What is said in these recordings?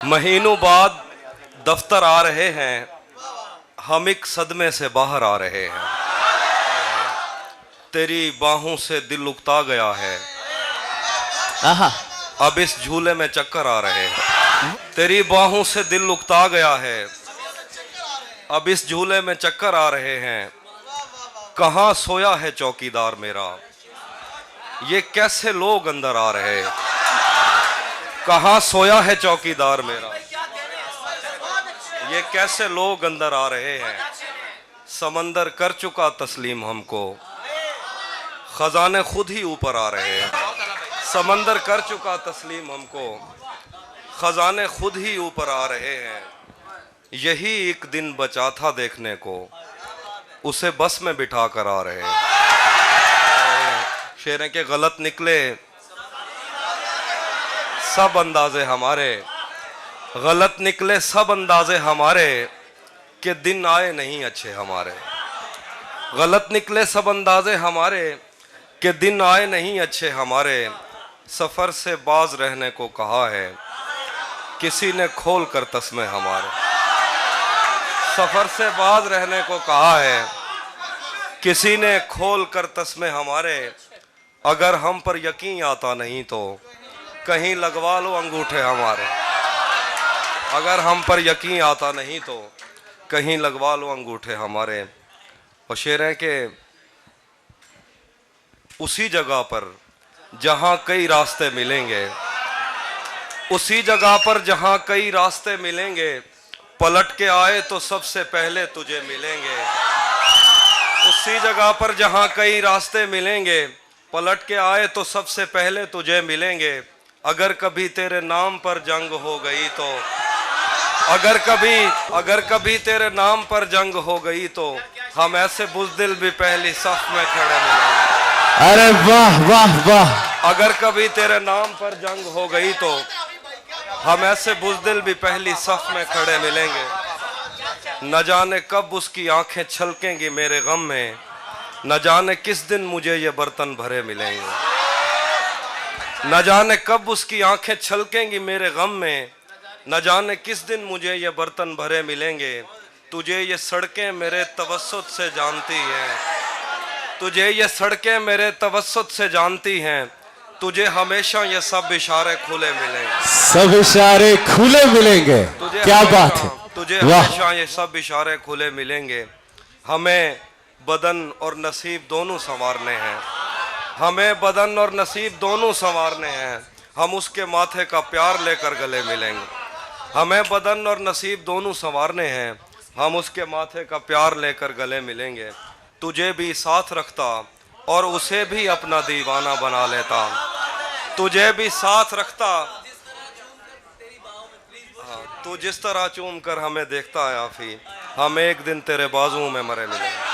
महीनों बाद दफ्तर आ रहे हैं, हम एक सदमे से बाहर आ रहे हैं। तेरी बाहों से दिल उकता गया है, अब इस झूले में चक्कर आ रहे हैं। तेरी बाहों से दिल उकता गया है, अब इस झूले में चक्कर आ रहे हैं। कहाँ सोया है चौकीदार मेरा, ये कैसे लोग अंदर आ रहे हैं। कहाँ सोया है चौकीदार मेरा, ये कैसे लोग अंदर आ रहे हैं। समंदर कर चुका तस्लीम हमको, खजाने खुद ही ऊपर आ रहे हैं। समंदर कर चुका तस्लीम हमको, खजाने खुद ही ऊपर आ रहे हैं। यही एक दिन बचा था देखने को, उसे बस में बिठा कर आ रहे हैं। शेरें के गलत निकले सब अंदाजे हमारे, गलत निकले सब अंदाजे हमारे, कि दिन आए नहीं अच्छे हमारे। गलत निकले सब अंदाजे हमारे, कि दिन आए नहीं अच्छे हमारे। सफ़र से बाज रहने को कहा है, किसी ने खोल कर तस्मे हमारे। सफ़र से बाज रहने को कहा है, किसी ने खोल कर तस्मे हमारे। अगर हम पर यकीन आता नहीं तो कहीं लगवा लो अंगूठे हमारे। अगर हम पर यकीन आता नहीं तो कहीं लगवा लो अंगूठे हमारे। और शेर है कि उसी जगह पर जहाँ कई रास्ते मिलेंगे, उसी जगह पर जहाँ कई रास्ते मिलेंगे, पलट के आए तो सबसे पहले तुझे मिलेंगे। उसी जगह पर जहाँ कई रास्ते मिलेंगे, पलट के आए तो सबसे पहले तुझे मिलेंगे। अगर कभी तेरे नाम पर जंग हो गई तो, अगर कभी तेरे नाम पर जंग हो गई तो, हम ऐसे बुज़दिल भी पहली सफ में खड़े मिलेंगे। अरे वाह वाह वाह। अगर कभी तेरे नाम पर जंग हो गई तो हम ऐसे बुज़दिल भी पहली सफ में खड़े मिलेंगे। न जाने कब उसकी आंखें छलकेंगी मेरे गम में, न जाने किस दिन मुझे ये बर्तन भरे मिलेंगे। न जाने कब उसकी आंखें छलकेंगी मेरे गम में, न जाने किस दिन मुझे ये बर्तन भरे मिलेंगे। तुझे ये सड़कें मेरे तवस्सुत से जानती हैं, तुझे ये सड़कें मेरे तवस्सुत से जानती हैं। तुझे हमेशा ये सब इशारे खुले मिलेंगे, सब इशारे खुले मिलेंगे। क्या बात है, तुझे हमेशा ये सब इशारे खुले मिलेंगे। हमें बदन और नसीब दोनों संवारने हैं, हमें बदन और नसीब दोनों संवारने हैं। हम उसके माथे का प्यार लेकर गले मिलेंगे। हमें बदन और नसीब दोनों संवारने हैं, हम उसके माथे का प्यार लेकर गले मिलेंगे। तुझे भी साथ रखता और उसे भी अपना दीवाना बना लेता, तुझे भी साथ रखता। तू जिस तरह चूम कर हमें देखता है आफी, हम एक दिन तेरे बाजुओं में मरे मिलेंगे।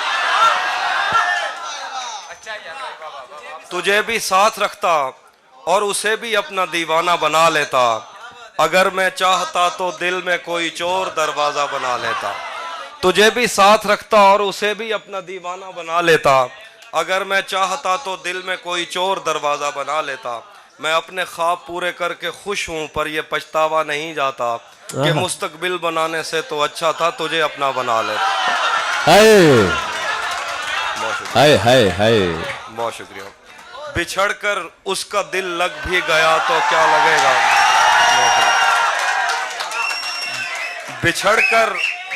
तुझे भी साथ रखता और उसे भी अपना दीवाना बना लेता। अगर मैं चाहता तो दिल में कोई चोर दरवाजा बना लेता। तुझे भी साथ रखता और उसे भी अपना दीवाना बना लेता। अगर मैं चाहता तो दिल में कोई चोर दरवाजा बना लेता। मैं अपने ख्वाब पूरे करके खुश हूँ, पर यह पछतावा नहीं जाता कि मुस्तकबिल बनाने से तो अच्छा था तुझे अपना बना लेता। हाय हाय हाय। बहुत शुक्रिया। बिछड़कर उसका दिल लग भी गया तो क्या लगेगा।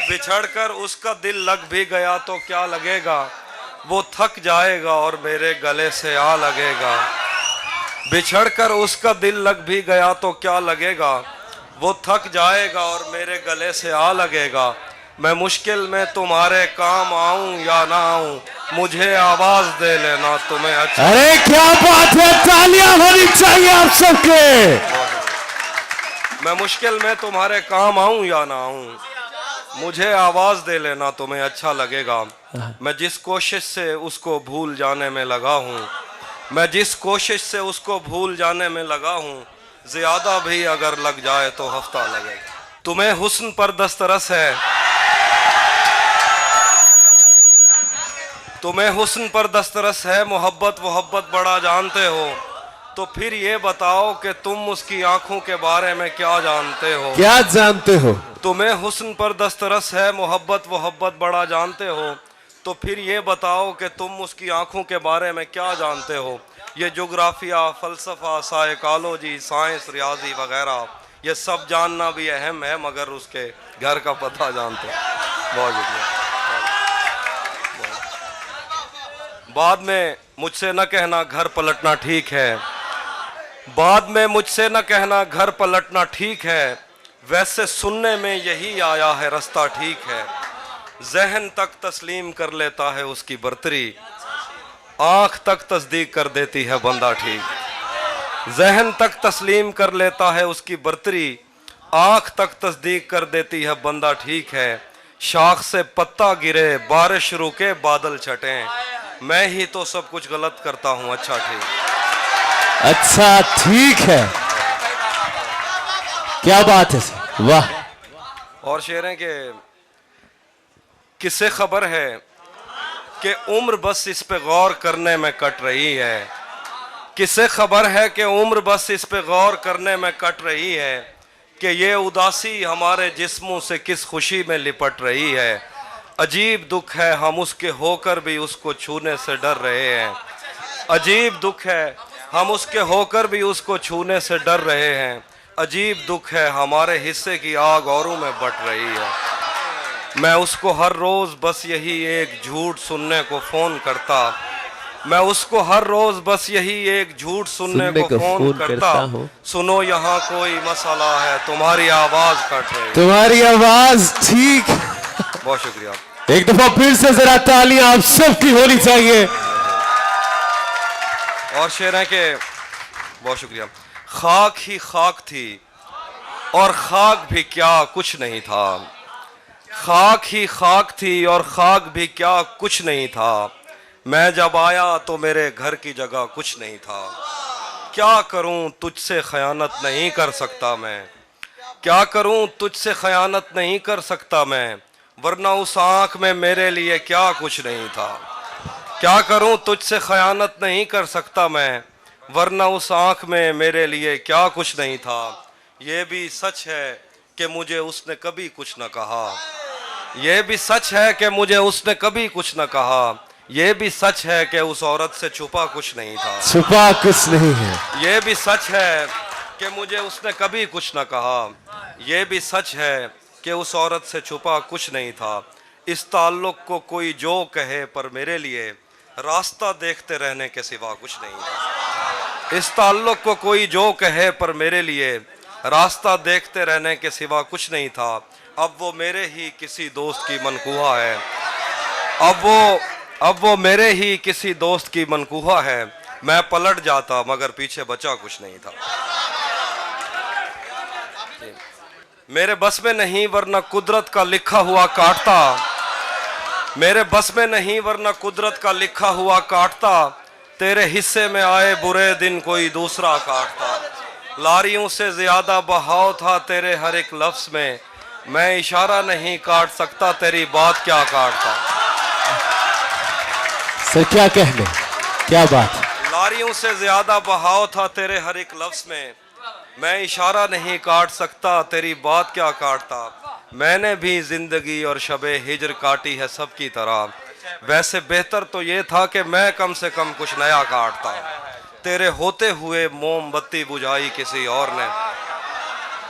बिछड़कर उसका दिल लग भी गया तो क्या लगेगा। वो थक जाएगा और मेरे गले से आ लगेगा। बिछड़कर उसका दिल लग भी गया तो क्या लगेगा। वो थक जाएगा और मेरे गले से आ लगेगा। मैं मुश्किल में तुम्हारे काम आऊं या ना आऊं, मुझे आवाज दे लेना तुम्हें अच्छा। अरे क्या बात है, तालियां होनी चाहिए आप सबके। मैं मुश्किल में तुम्हारे काम आऊं या ना आऊं, मुझे आवाज दे लेना तुम्हें अच्छा लगेगा। मैं जिस कोशिश से उसको भूल जाने में लगा हूँ, मैं जिस कोशिश से उसको भूल जाने में लगा हूँ, ज्यादा भी अगर लग जाए तो हफ्ता लगेगा। तुम्हें हुस्न पर दस्तरस है, तुम्हें हुस्न पर दस्तरस है। मोहब्बत बड़ा जानते हो, तो फिर ये बताओ कि तुम उसकी आंखों के बारे में क्या जानते हो। क्या जानते हो? तुम्हें हुस्न पर दस्तरस है, मोहब्बत बड़ा जानते हो। तो फिर ये बताओ कि तुम उसकी आंखों के बारे में क्या जानते हो। ये जोग्राफिया, फ़लसफ़ा, साइकोलॉजी, साइंस, रियाजी वगैरह ये सब जानना भी अहम है, मगर उसके घर का पता जानते हो। बहुत शुक्रिया। बाद में मुझसे न कहना घर पलटना ठीक है, बाद में मुझसे न कहना घर पलटना ठीक है, वैसे सुनने में यही आया है रास्ता ठीक है। जहन तक तस्लीम कर लेता है उसकी बर्तरी, आंख तक तस्दीक कर देती है बंदा ठीक। जहन तक तस्लीम कर लेता है उसकी बर्तरी, आंख तक तस्दीक कर देती है बंदा ठीक है। शाख से पत्ता गिरे, बारिश रुके, बादल छटें, मैं ही तो सब कुछ गलत करता हूँ अच्छा ठीक। अच्छा ठीक है, क्या बात है सर, वाह। और शेर है कि किससे खबर है कि उम्र बस इस पे गौर करने में कट रही है। किससे खबर है कि उम्र बस इस पे गौर करने में कट रही है, कि ये उदासी हमारे जिस्मों से किस खुशी में लिपट रही है। अजीब दुख है हम उसके होकर भी उसको छूने से डर रहे हैं। अजीब दुख है हम उसके होकर भी उसको छूने से डर रहे हैं। अजीब दुख है हमारे हिस्से की आग औरों में बट रही है। मैं उसको हर रोज़ बस यही एक झूठ सुनने को फ़ोन करता, मैं उसको हर रोज़ बस यही एक झूठ सुनने को फ़ोन करता हूँ। सुनो यहाँ कोई मसला है, तुम्हारी आवाज़ कट रही है। तुम्हारी आवाज ठीक। बहुत शुक्रिया। एक दफा फिर से जरा तालियां आप सबकी होनी चाहिए। और शेर है कि बहुत शुक्रिया। खाक ही खाक थी और खाक भी क्या कुछ नहीं था। खाक ही खाक थी और खाक भी क्या कुछ नहीं था। मैं जब आया तो मेरे घर की जगह कुछ नहीं था। क्या करूं तुझसे खयानत नहीं कर सकता मैं, क्या करूं तुझसे खयानत नहीं कर सकता मैं, वरना उस आंख में मेरे लिए क्या कुछ नहीं था। क्या करूं तुझसे खयानत नहीं कर सकता मैं, वरना उस आंख में मेरे लिए क्या कुछ नहीं था। ये भी सच है कि मुझे उसने कभी कुछ न कहा। ये भी सच है कि मुझे उसने कभी कुछ न कहा। ये भी सच है कि उस औरत से छुपा कुछ नहीं था। छुपा कुछ नहीं है। ये भी सच है कि मुझे उसने कभी कुछ न कहा। ये भी सच है कि उस औरत से छुपा कुछ नहीं था। इस ताल्लुक़ को कोई जो कहे पर मेरे लिए रास्ता देखते रहने के सिवा कुछ नहीं था। इस ताल्लुक़ को कोई जो कहे पर मेरे लिए रास्ता देखते रहने के सिवा कुछ नहीं था। अब वो मेरे ही किसी दोस्त की मनकूहा है। अब वो मेरे ही किसी दोस्त की मनकूहा है। मैं पलट जाता मगर पीछे बचा कुछ नहीं था। मेरे बस में नहीं वरना कुदरत का लिखा हुआ काटता। मेरे बस में नहीं वरना कुदरत का लिखा हुआ काटता। तेरे हिस्से में आए बुरे दिन कोई दूसरा काटता। लारियों से ज्यादा बहाव था तेरे हर एक लफ्ज में। मैं इशारा नहीं काट सकता, तेरी बात क्या काटता। सर क्या कहने, क्या बात। लारियों से ज्यादा बहाव था तेरे हर एक लफ्ज में। मैं इशारा नहीं काट सकता, तेरी बात क्या काटता। मैंने भी जिंदगी और शबे हिजर काटी है सबकी तरह। वैसे बेहतर तो ये था कि मैं कम से कम कुछ नया काटता। तेरे होते हुए मोमबत्ती बुझाई किसी और ने।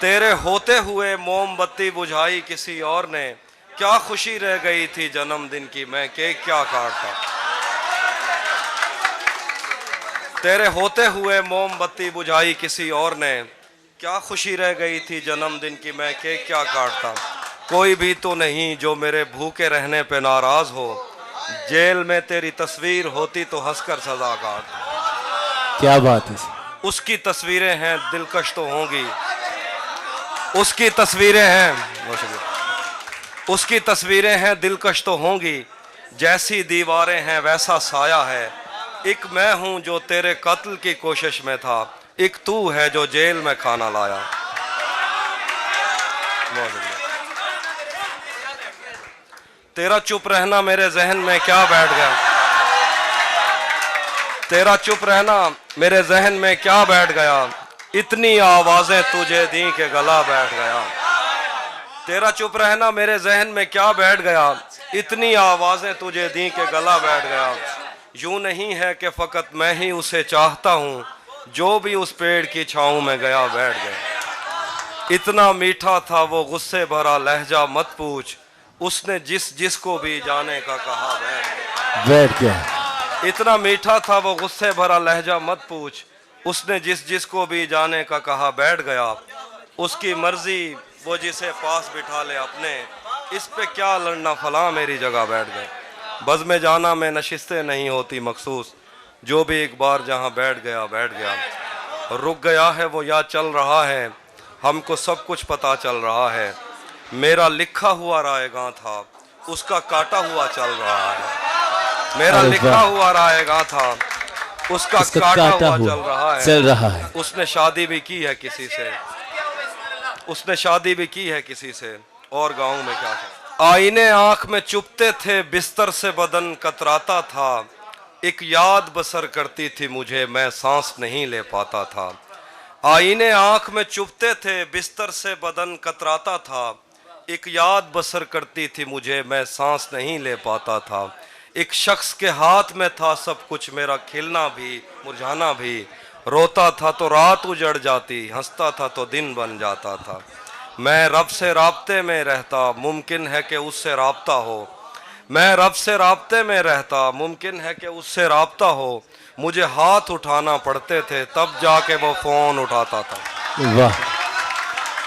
तेरे होते हुए मोमबत्ती बुझाई किसी और ने। क्या खुशी रह गई थी जन्मदिन की, मैं केक क्या काटता। तेरे होते हुए मोमबत्ती बुझाई किसी और ने। क्या खुशी रह गई थी जन्मदिन की, मैं केक क्या काटता। कोई भी तो नहीं जो मेरे भूखे रहने पे नाराज हो। जेल में तेरी तस्वीर होती तो हंसकर सजा काट। क्या बात है। उसकी तस्वीरें हैं दिलकश तो होंगी। उसकी तस्वीरें हैं, उसकी तस्वीरें हैं दिलकश तो होंगी। जैसी दीवारें हैं वैसा साया है। एक मैं हूं जो तेरे कत्ल की कोशिश में था। एक तू है जो जेल में खाना लाया। तेरा चुप रहना मेरे जहन में क्या बैठ गया। तेरा चुप रहना मेरे जहन में क्या बैठ गया, इतनी आवाजें तुझे दी के गला बैठ गया। तेरा चुप रहना मेरे जहन में क्या बैठ गया, इतनी आवाजें तुझे दी के गला बैठ गया। यूं नहीं है कि फकत मैं ही उसे चाहता हूँ, जो भी उस पेड़ की छाँव में गया बैठ गया। इतना मीठा था वो गुस्से भरा लहजा मत पूछ, उसने जिसको भी जाने का कहा बैठ गया। इतना मीठा था वो गुस्से भरा लहजा मत पूछ, उसने जिसको भी जाने का कहा बैठ गया। उसकी मर्जी वो जिसे पास बिठा ले अपने, इस पे क्या लड़ना फला मेरी जगह बैठ गए। बज़ में जाना में नशिस्तें नहीं होती मखसूस, जो भी एक बार जहाँ बैठ गया बैठ गया। रुक गया है वो या चल रहा है, हमको सब कुछ पता चल रहा है। मेरा लिखा हुआ रायगा था, उसका काटा हुआ चल रहा है। मेरा लिखा हुआ रायगा था, उसका काटा हुआ चल रहा है। उसने शादी भी की है किसी से, उसने शादी भी की है किसी से, और गाँव में क्या था। आईने आंख में चुपते थे, बिस्तर से बदन कतराता था। एक याद बसर करती थी मुझे, मैं सांस नहीं ले पाता था। आईने आंख में चुपते थे, बिस्तर से बदन कतराता था। एक याद बसर करती थी मुझे, मैं सांस नहीं ले पाता था। एक शख्स के हाथ में था सब कुछ, मेरा खिलना भी मुरझाना भी। रोता था तो रात उजड़ जाती, हंसता था तो दिन बन जाता था। मैं रब से राब्ते में रहता, मुमकिन है कि उससे राब्ता हो। मैं रब से राब्ते में रहता, मुमकिन है कि उससे राब्ता हो। मुझे हाथ उठाना पड़ते थे, तब जाके वो फोन उठाता था। वाह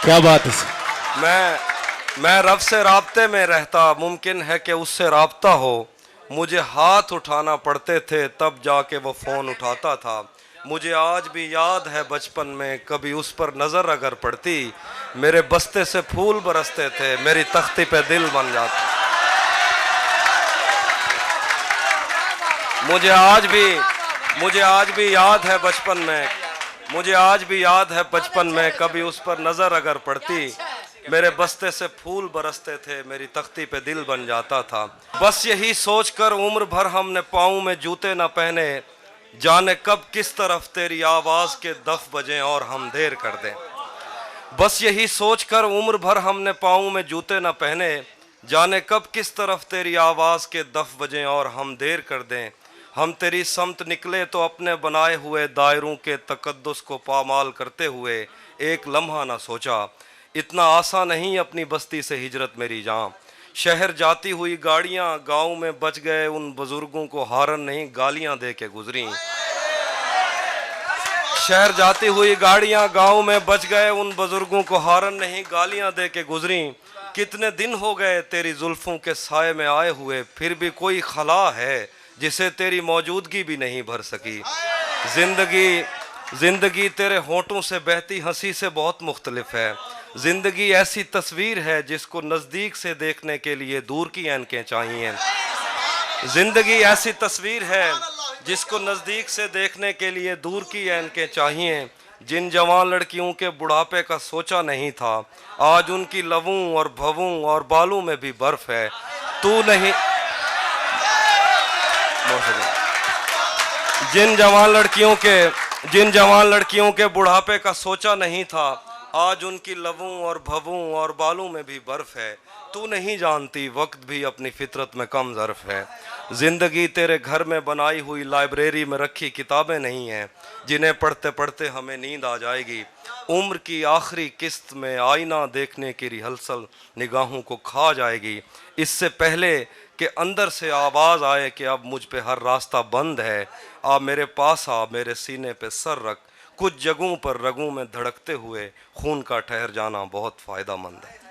क्या बात है। मैं रब से राब्ते में रहता, मुमकिन है कि उससे राब्ता हो। मुझे हाथ उठाना पड़ते थे, तब जाके वो फोन उठाता था। मुझे आज भी याद है बचपन में, कभी उस पर नजर अगर पड़ती, मेरे बस्ते से फूल बरसते थे, मेरी तख्ती पे दिल बन जाता। मुझे आज भी याद है बचपन में, मुझे आज भी याद है बचपन में, कभी उस पर नजर अगर पड़ती, मेरे बस्ते से फूल बरसते थे, मेरी तख्ती पे दिल बन जाता था। बस यही सोचकर उम्र भर हमने पाँव में जूते न पहने, जाने कब किस तरफ तेरी आवाज के दफ बजें और हम देर कर दें। बस यही सोचकर उम्र भर हमने पाँव में जूते न पहने, जाने कब किस तरफ तेरी आवाज के दफ बजें और हम देर कर दें। हम तेरी समत निकले तो अपने बनाए हुए दायरों के तकद्दुस को पामाल करते हुए एक लम्हा न सोचा, इतना आसान नहीं अपनी बस्ती से हिजरत मेरी जान। शहर जाती हुई गाड़ियां गांव में बच गए उन बुजुर्गों को हारन नहीं गालियां दे के गुजरी। शहर जाती हुई गाड़ियां गांव में बच गए उन बुजुर्गों को हारन नहीं गालियां दे के गुजरी। कितने दिन हो गए तेरी जुल्फों के साए में आए हुए, फिर भी कोई खला है जिसे तेरी मौजूदगी भी नहीं भर सकी। जिंदगी तेरे होठों से बहती हंसी से बहुत मुख्तलिफ है। जिंदगी ऐसी तस्वीर है जिसको नज़दीक से देखने के लिए दूर की ऐनकें चाहिए। जिंदगी ऐसी तस्वीर है जिसको नज़दीक से देखने के लिए दूर की ऐनकें चाहिए। जिन जवान लड़कियों के बुढ़ापे का सोचा नहीं था, आज उनकी लवों और भवों और बालों में भी बर्फ है। तू नहीं जिन जवान लड़कियों के बुढ़ापे का सोचा नहीं था, आज उनकी लवों और भवों और बालों में भी बर्फ है। तू नहीं जानती वक्त भी अपनी फितरत में कम ज़र्फ है। जिंदगी तेरे घर में बनाई हुई लाइब्रेरी में रखी किताबें नहीं हैं, जिन्हें पढ़ते पढ़ते हमें नींद आ जाएगी। उम्र की आखिरी किस्त में आईना देखने की रिहर्सल निगाहों को खा जाएगी। इससे पहले कि अंदर से आवाज़ आए कि अब मुझ पे हर रास्ता बंद है, आ मेरे पास आ, मेरे सीने पे सर रख। कुछ जगहों पर रगों में धड़कते हुए खून का ठहर जाना बहुत फ़ायदा मंद है।